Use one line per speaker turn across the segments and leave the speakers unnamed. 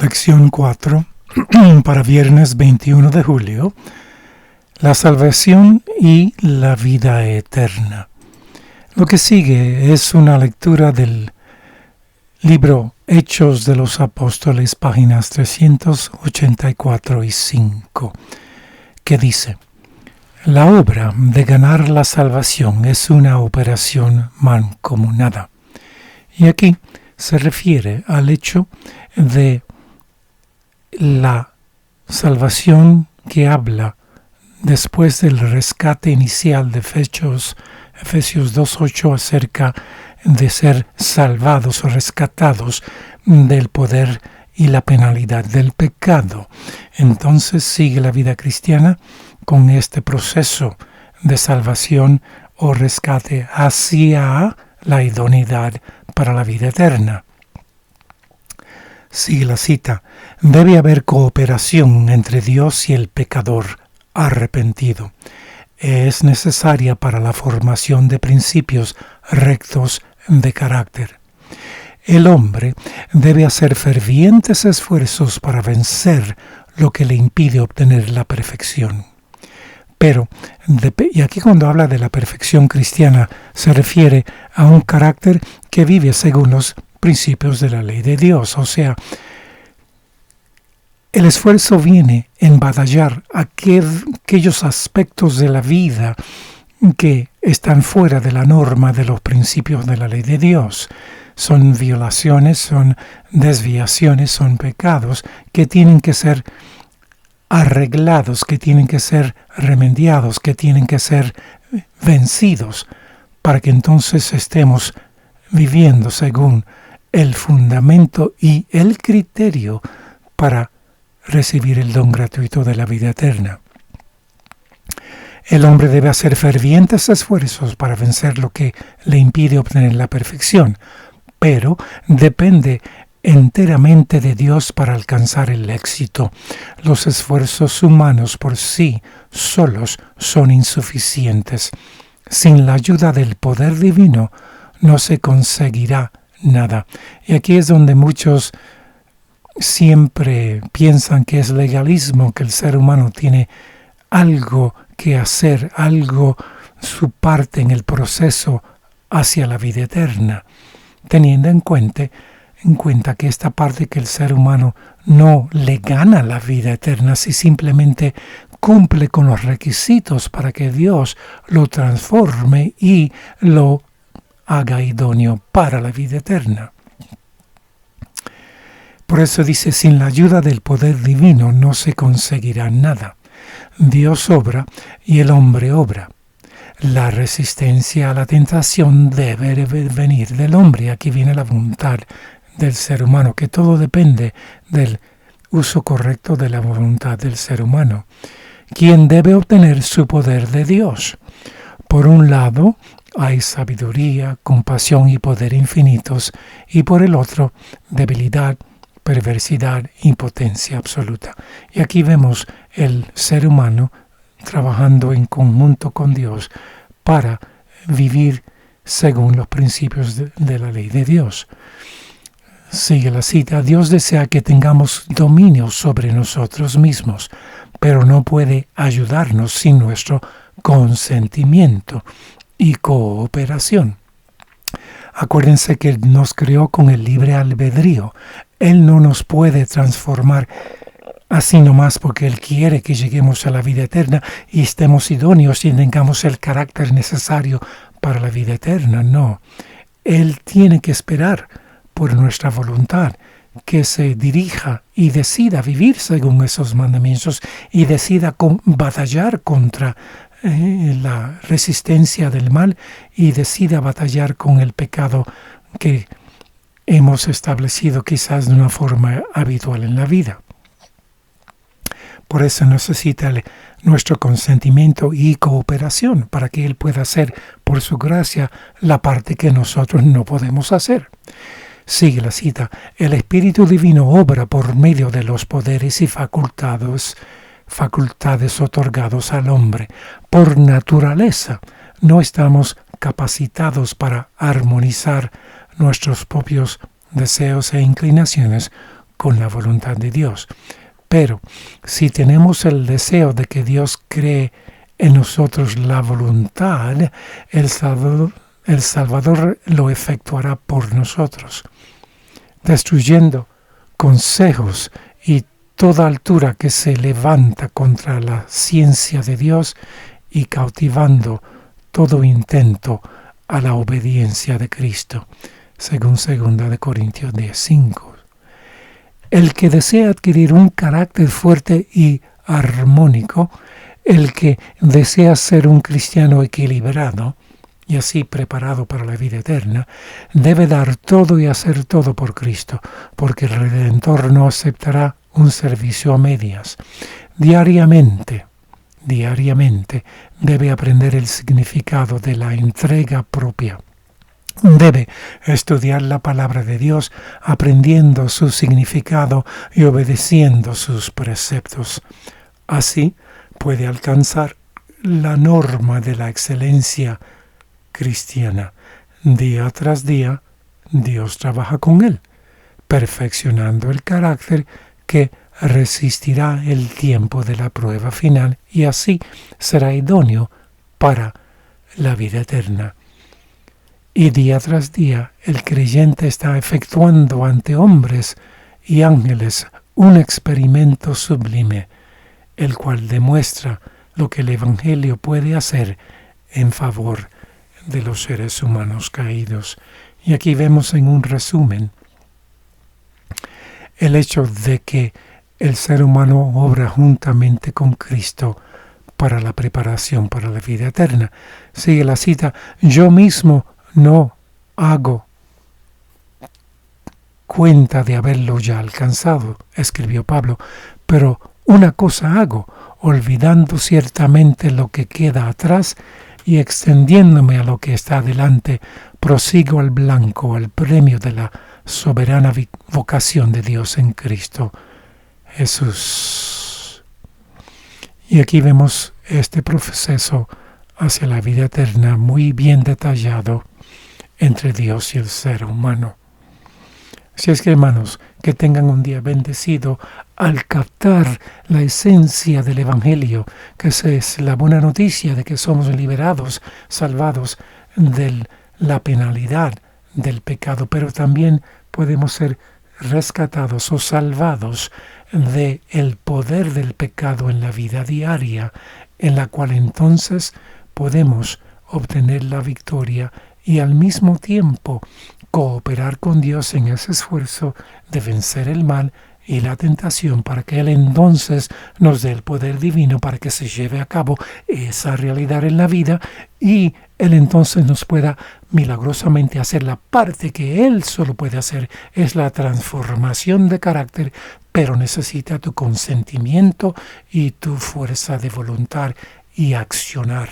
Lección 4 para viernes 21 de julio. La salvación y la vida eterna. Lo que sigue es una lectura del libro Hechos de los Apóstoles, páginas 384 y 5, que dice: la obra de ganar la salvación es una operación mancomunada. Y aquí se refiere al hecho de la salvación que habla después del rescate inicial de Efesios 2:8 acerca de ser salvados o rescatados del poder y la penalidad del pecado. Entonces sigue la vida cristiana con este proceso de salvación o rescate hacia la idoneidad para la vida eterna. Sigue la cita: debe haber cooperación entre Dios y el pecador arrepentido. Es necesaria para la formación de principios rectos de carácter. El hombre debe hacer fervientes esfuerzos para vencer lo que le impide obtener la perfección. Pero, y aquí cuando habla de la perfección cristiana, se refiere a un carácter que vive según los principios de la ley de Dios. O sea, el esfuerzo viene en batallar aquellos aspectos de la vida que están fuera de la norma de los principios de la ley de Dios. Son violaciones, son desviaciones, son pecados que tienen que ser arreglados, que tienen que ser remediados, que tienen que ser vencidos, para que entonces estemos viviendo según el fundamento y el criterio para recibir el don gratuito de la vida eterna. El hombre debe hacer fervientes esfuerzos para vencer lo que le impide obtener la perfección, pero depende enteramente de Dios para alcanzar el éxito. Los esfuerzos humanos por sí solos son insuficientes. Sin la ayuda del poder divino no se conseguirá nada. Y aquí es donde muchos siempre piensan que es legalismo, que el ser humano tiene algo que hacer, su parte en el proceso hacia la vida eterna, teniendo en cuenta que esta parte que el ser humano no le gana la vida eterna si simplemente cumple con los requisitos para que Dios lo transforme y lo haga idóneo para la vida eterna. Por eso dice: sin la ayuda del poder divino no se conseguirá nada. Dios obra y el hombre obra. La resistencia a la tentación debe venir del hombre. Aquí viene la voluntad del ser humano, que todo depende del uso correcto de la voluntad del ser humano, quien debe obtener su poder de Dios. Por un lado hay sabiduría, compasión y poder infinitos, y por el otro debilidad, perversidad, impotencia absoluta. Y aquí vemos el ser humano trabajando en conjunto con Dios para vivir según los principios de la ley de Dios. Sigue la cita: Dios desea que tengamos dominio sobre nosotros mismos, pero no puede ayudarnos sin nuestro consentimiento y cooperación. Acuérdense que Él nos creó con el libre albedrío. Él no nos puede transformar así nomás porque Él quiere que lleguemos a la vida eterna y estemos idóneos y tengamos el carácter necesario para la vida eterna. No, Él tiene que esperar por nuestra voluntad que se dirija y decida vivir según esos mandamientos y decida batallar contra la resistencia del mal y decida batallar con el pecado que hemos establecido quizás de una forma habitual en la vida. Por eso necesita nuestro consentimiento y cooperación para que Él pueda hacer por su gracia la parte que nosotros no podemos hacer. Sigue la cita: el Espíritu Divino obra por medio de los poderes y facultades otorgados al hombre. Por naturaleza no estamos capacitados para armonizar nuestros propios deseos e inclinaciones con la voluntad de Dios. Pero si tenemos el deseo de que Dios cree en nosotros la voluntad, el Salvador lo efectuará por nosotros, destruyendo consejos y toda altura que se levanta contra la ciencia de Dios y cautivando todo intento a la obediencia de Cristo, según 2 Corintios 10:5. El que desea adquirir un carácter fuerte y armónico, el que desea ser un cristiano equilibrado y así preparado para la vida eterna, debe dar todo y hacer todo por Cristo, porque el Redentor no aceptará un servicio a medias. Diariamente debe aprender el significado de la entrega propia. Debe estudiar la palabra de Dios, aprendiendo su significado y obedeciendo sus preceptos. Así puede alcanzar la norma de la excelencia cristiana. Día tras día, Dios trabaja con él, perfeccionando el carácter que resistirá el tiempo de la prueba final y así será idóneo para la vida eterna. Y día tras día el creyente está efectuando ante hombres y ángeles un experimento sublime, el cual demuestra lo que el Evangelio puede hacer en favor de los seres humanos caídos. Y aquí vemos en un resumen el hecho de que el ser humano obra juntamente con Cristo para la preparación para la vida eterna. Sigue la cita: yo mismo no hago cuenta de haberlo ya alcanzado, escribió Pablo, pero una cosa hago, olvidando ciertamente lo que queda atrás y extendiéndome a lo que está adelante, prosigo al blanco, al premio de la soberana vocación de Dios en Cristo Jesús. Y aquí vemos este proceso hacia la vida eterna muy bien detallado entre Dios y el ser humano. Así es que, hermanos, que tengan un día bendecido al captar la esencia del Evangelio, que es la buena noticia de que somos liberados, salvados de la penalidad del pecado, pero también podemos ser rescatados o salvados del poder del pecado en la vida diaria, en la cual entonces podemos obtener la victoria y al mismo tiempo cooperar con Dios en ese esfuerzo de vencer el mal y la tentación, para que Él entonces nos dé el poder divino para que se lleve a cabo esa realidad en la vida y Él entonces nos pueda milagrosamente hacer la parte que Él solo puede hacer, es la transformación de carácter, pero necesita tu consentimiento y tu fuerza de voluntad y accionar.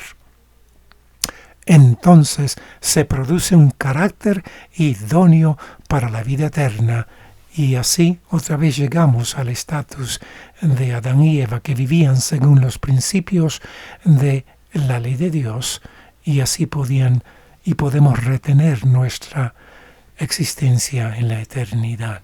Entonces se produce un carácter idóneo para la vida eterna y así otra vez llegamos al estatus de Adán y Eva, que vivían según los principios de la ley de Dios y así podemos retener nuestra existencia en la eternidad.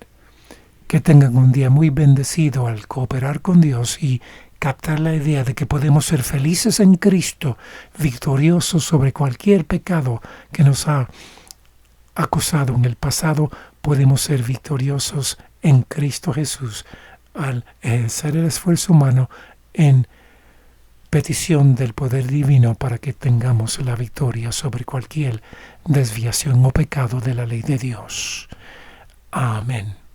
Que tengan un día muy bendecido al cooperar con Dios y captar la idea de que podemos ser felices en Cristo, victoriosos sobre cualquier pecado que nos ha acosado en el pasado. Podemos ser victoriosos en Cristo Jesús al ejercer el esfuerzo humano en petición del poder divino para que tengamos la victoria sobre cualquier desviación o pecado de la ley de Dios. Amén.